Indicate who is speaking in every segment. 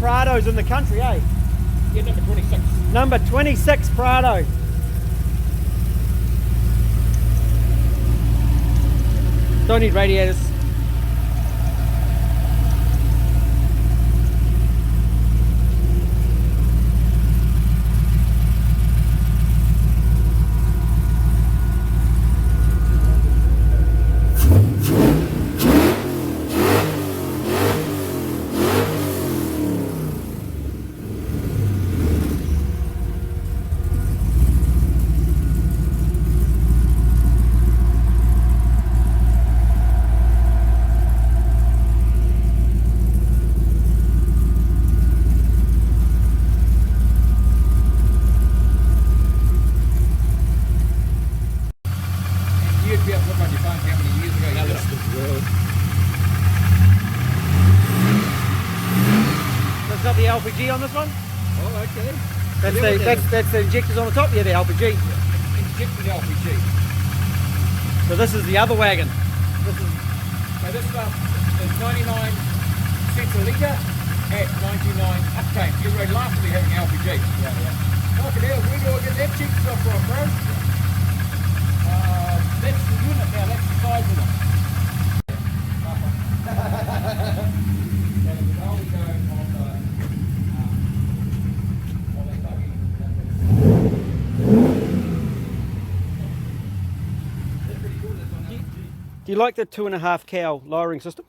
Speaker 1: Prados in the country, eh?
Speaker 2: Yeah, number 26.
Speaker 1: Number 26 Prado. Don't need radiators.
Speaker 2: You'd be able to look on your phone how many years ago you did it.
Speaker 1: So it's got the LPG on this one.
Speaker 2: Oh, okay.
Speaker 1: That's the injectors on the top. Yeah, the LPG.
Speaker 2: Injected LPG.
Speaker 1: So this is the other wagon.
Speaker 2: So this stuff is 99 cents a litre at 99 octane. You're laughingly having LPG. Yeah. Fucking hell, where do I get that cheap stuff from, bro? That's the unit now, that's the size of it. And it would only go on that buggy. That's pretty cool, this one.
Speaker 1: Do you like the 2.5 cow lowering system?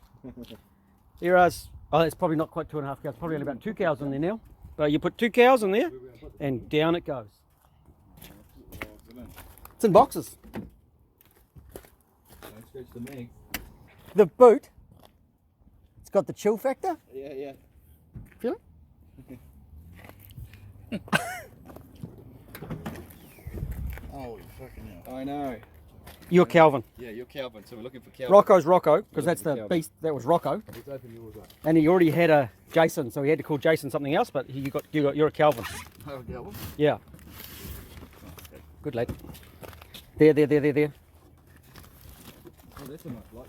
Speaker 1: Here's, oh, it's probably not quite 2.5 cows, probably only about 2 cows in there now. But you put 2 cows in there and down it goes. It's in boxes.
Speaker 2: Don't scratch the mag.
Speaker 1: The boot, it's got the chill factor.
Speaker 2: Yeah.
Speaker 1: Feel it?
Speaker 3: Oh, fucking hell.
Speaker 2: I know.
Speaker 1: You're Calvin.
Speaker 2: Yeah, you're Calvin, so we're looking for Calvin.
Speaker 1: Rocco's Rocco, because that's the
Speaker 2: Calvin.
Speaker 1: beast. That was Rocco.
Speaker 3: Let's open yours up.
Speaker 1: And he already had a Jason, so he had to call Jason something else. But you're a Calvin.
Speaker 3: Oh, yeah.
Speaker 1: Yeah. Good lad. There.
Speaker 2: Oh, that's a nice light one.